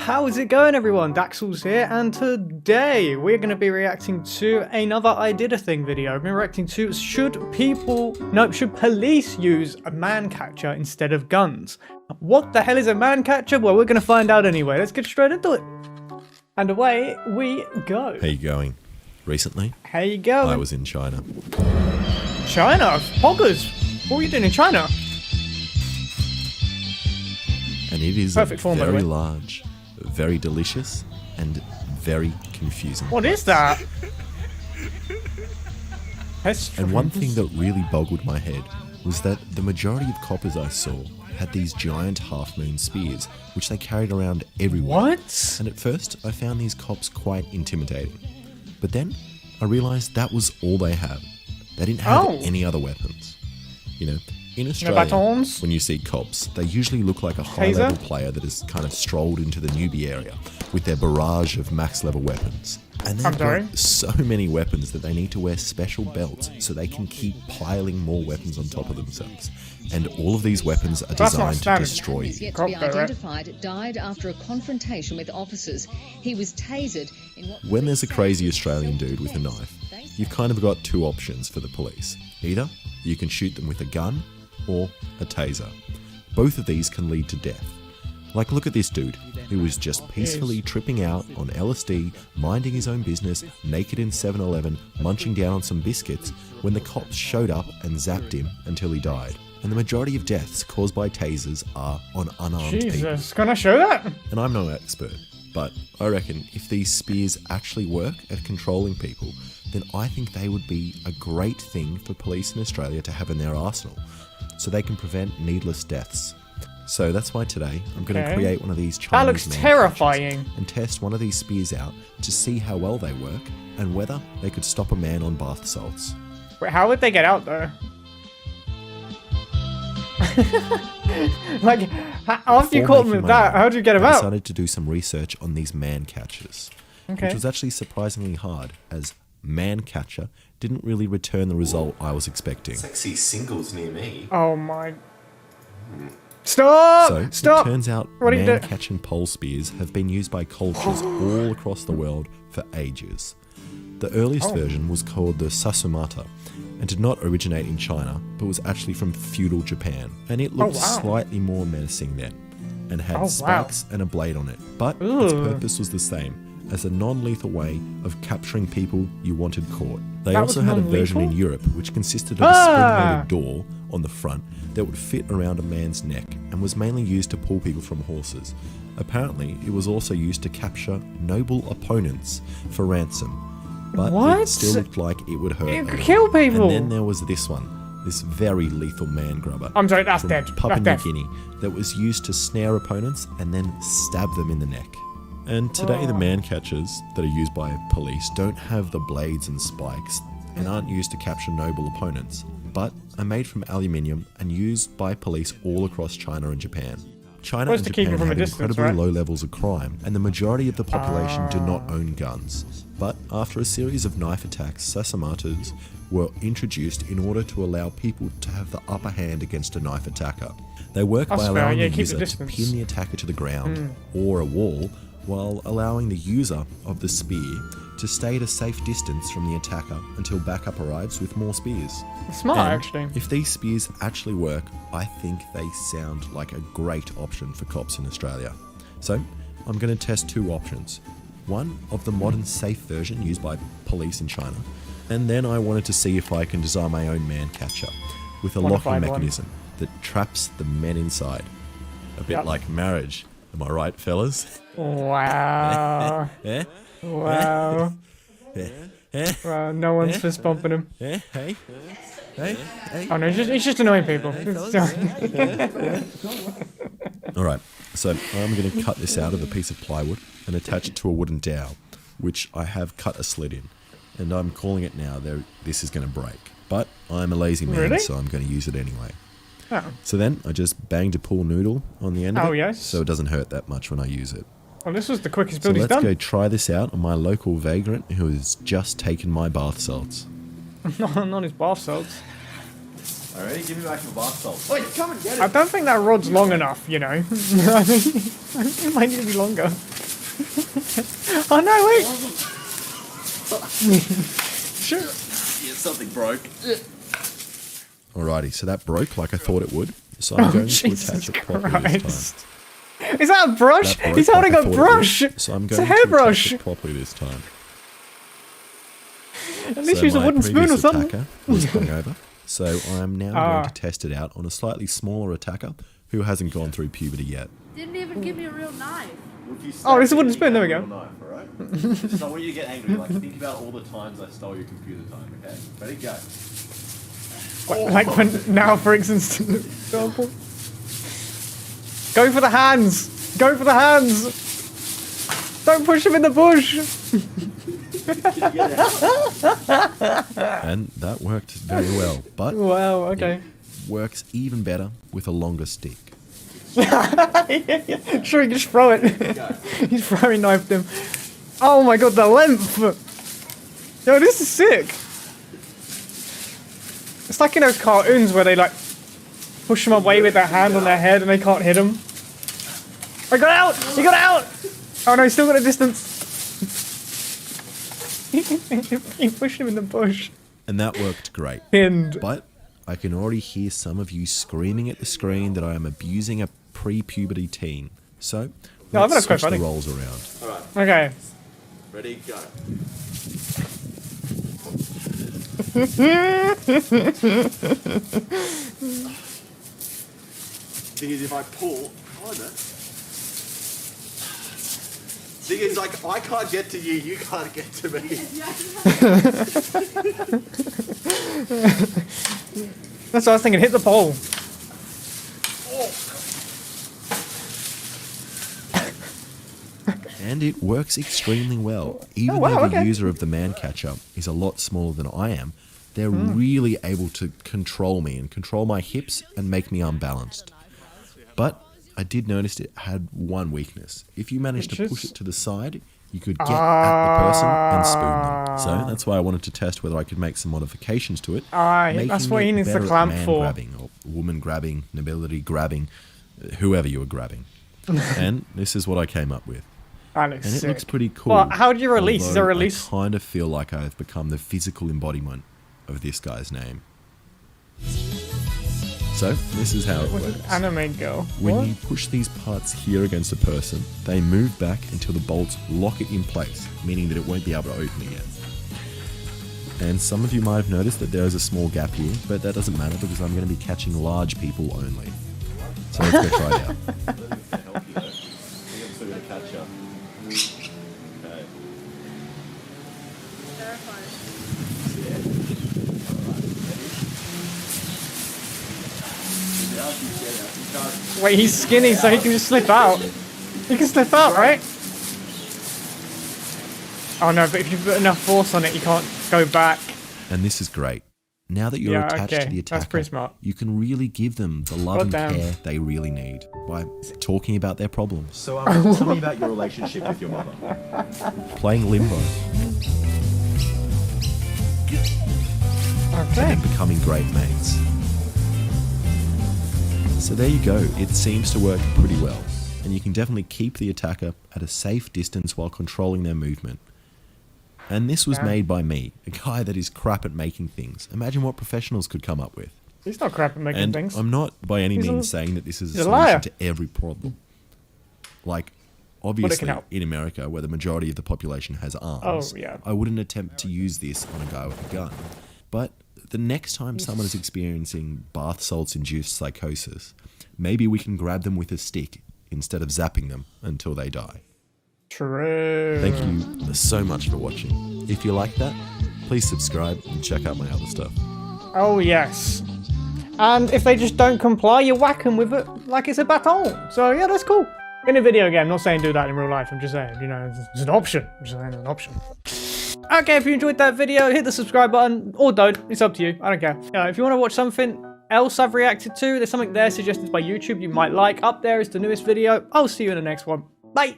how's it going everyone? Daxellz here, and today we're going to be reacting to another I Did a Thing video. I've been reacting to should police use a man catcher instead of guns? What the hell is a man catcher? Well, we're going to find out anyway. Let's get straight into it. And away we go. How you going? Recently? How you going? I was in China. China? Poggers? What were you doing in China? And it is Perfect form, by the very way. large, very delicious, and very confusing. What is that? And one thing that really boggled my head was that the majority of coppers I saw had these giant half-moon spears, which they carried around everywhere. What? And at first, I found these cops quite intimidating. But then, I realised that was all they had. They didn't have any other weapons. You know, in Australia, batons? when you see cops, they usually look like a high-level player that has kind of strolled into the newbie area with their barrage of max-level weapons. And they've got so many weapons that they need to wear special belts so they can keep piling more weapons on top of themselves. And all of these weapons are designed to destroy you. Yet to be identified, died after a confrontation with officers. He was tasered in what... When there's a crazy Australian dude with a knife, you've kind of got two options for the police. Either you can shoot them with a gun, or a taser. Both of these can lead to death. Like, look at this dude, who was just peacefully tripping out on LSD, minding his own business, naked in 7-Eleven, munching down on some biscuits, when the cops showed up and zapped him until he died. And the majority of deaths caused by tasers are on unarmed people. Jesus, can I show that? And I'm no expert, but I reckon if these spears actually work at controlling people, then I think they would be a great thing for police in Australia to have in their arsenal, so they can prevent needless deaths. So that's why today I'm going to create one of these Chinese That looks terrifying. and test one of these spears out to see how well they work and whether they could stop a man on bath salts. Wait, how would they get out though? Like, after you caught them with that, how did you get them I out? decided to do some research on these man catchers, which was actually surprisingly hard, as man catcher didn't really return the result I was expecting. Sexy singles near me. Oh my... Stop! So, Stop! it turns out man-catching pole spears have been used by cultures all across the world for ages. The earliest version was called the Sasumata, and did not originate in China, but was actually from feudal Japan. And it looked slightly more menacing then, and had spikes and a blade on it. But its purpose was the same, as a non-lethal way of capturing people you wanted caught. They also had a version in Europe which consisted of a spring-loaded door on the front that would fit around a man's neck and was mainly used to pull people from horses. Apparently, it was also used to capture noble opponents for ransom. But it still looked like it would hurt. It could kill people! And then there was this one, this very lethal man grubber. I'm sorry, that's from dead. Papua New Guinea, that was used to snare opponents and then stab them in the neck. And today the man catchers that are used by police don't have the blades and spikes and aren't used to capture noble opponents, but are made from aluminium and used by police all across China and Japan. China and Japan have incredibly low levels of crime, and the majority of the population do not own guns. But after a series of knife attacks, Sasumatas were introduced in order to allow people to have the upper hand against a knife attacker. They work by allowing the user to pin the attacker to the ground or a wall, while allowing the user of the spear to stay at a safe distance from the attacker until backup arrives with more spears. Smart, actually. If these spears actually work, I think they sound like a great option for cops in Australia. So, I'm going to test two options. One of the modern safe version used by police in China, and then I wanted to see if I can design my own man catcher with a locking mechanism that traps the men inside. A bit like marriage. Am I right, fellas? Wow. Wow. Wow, no one's fist bumping him. Hey. Oh no, he's just annoying people. Alright, so I'm going to cut this out of a piece of plywood and attach it to a wooden dowel, which I have cut a slit in. And I'm calling it now, this is going to break. But I'm a lazy man, so I'm going to use it anyway. Oh. So then I just banged a pool noodle on the end of it, so it doesn't hurt that much when I use it. Well, this was the quickest build he's done. So let's go try this out on my local vagrant who has just taken my bath salts. Not his bath salts. Alright, give me back my bath salts. Wait, come and get it. I don't think that rod's long enough, you know. I think it might need to be longer. Oh no, wait! Sure. Yeah, something broke. Alrighty, so that broke like I thought it would. So I'm going to Jesus attach it properly this Christ. Is that a brush? time. That broke He's holding like I a thought it would, brush! So I'm It's a going to hairbrush! attach it properly this time. At least So use a my wooden spoon or previous something. attacker was hungover, so I'm now going to test it out on a slightly smaller attacker who hasn't gone through puberty yet. Didn't even give me a real knife. Oh, this is a wooden spoon, there we go. Knife, alright? So when you get angry, like think about all the times I stole your computer time, okay? Ready, go. Like when now, for instance, example. Go for the hands! Go for the hands! Don't push him in the bush! And that worked very well, but Wow, okay. works even better with a longer stick. Sure, he can just throw it. He's throwing knifed him. Oh my god, the length! Yo, this is sick! It's like in those cartoons where they like push them away with their hand on their head and they can't hit him. Oh, he got out! He got out! Oh no, he's still got a distance. He pushed him in the bush. And that worked great. Pinned. But I can already hear some of you screaming at the screen that I am abusing a pre-puberty teen. So No, I think let's that's quite switch the funny. roles around. Okay. Ready, go. Thing is, if I pull, oh no. Thing is, like, I can't get to you, you can't get to me. That's what I was thinking, hit the pole. And it works extremely well. Even wow, though the okay. user of the man catcher is a lot smaller than I am, they're really able to control me and control my hips and make me unbalanced. But I did notice it had one weakness. If you managed to Which push is? it to the side, you could get at the person and spoon them. So that's why I wanted to test whether I could make some modifications to it. That's what he making it needs the better at clamp man for. grabbing or woman grabbing, nobility grabbing, whoever you were grabbing. And this is what I came up with. That looks And it sick. looks pretty cool. Well, how do you release? Is there a although release? I kind of feel like I've become the physical embodiment of this guy's name. So, this is how it works. Anime girl. When What? you push these parts here against a person, they move back until the bolts lock it in place, meaning that it won't be able to open again. And some of you might have noticed that there is a small gap here, but that doesn't matter because I'm going to be catching large people only. So let's go try it out. I think I'm still gonna catch up. Okay. Wait, he's skinny, so he can just slip out. He can slip out, right? Oh no, but if you put enough force on it, you can't go back. And this is great. Now that you're Yeah, attached okay. to the That's attacker, pretty smart. you can really give them the love and Goddamn. care they really need by talking about their problems, So, tell me about your relationship with your mother. playing limbo, Okay. and becoming great mates. So there you go. It seems to work pretty well, and you can definitely keep the attacker at a safe distance while controlling their movement. And this was Yeah. made by me, a guy that is crap at making things. Imagine what professionals could come up with. He's not crap at making And things. I'm not by any He's a- means saying that this is a he's a liar. solution to every problem. Like, obviously, help. in America, where the majority of the population has arms, Oh, yeah. I wouldn't attempt to use this on a guy with a gun. But the next time someone is experiencing bath salts-induced psychosis, maybe we can grab them with a stick instead of zapping them until they die. True. Thank you so much for watching. If you like that, please subscribe and check out my other stuff. Oh, yes. And if they just don't comply, you whack them with it like it's a baton. So, yeah, that's cool. In a video game, I'm not saying do that in real life. I'm just saying, you know, it's an option. I'm just saying it's an option. Okay, if you enjoyed that video, hit the subscribe button, or don't. It's up to you. I don't care. If you want to watch something else I've reacted to, there's something there suggested by YouTube you might like. Up there is the newest video. I'll see you in the next one. Bye!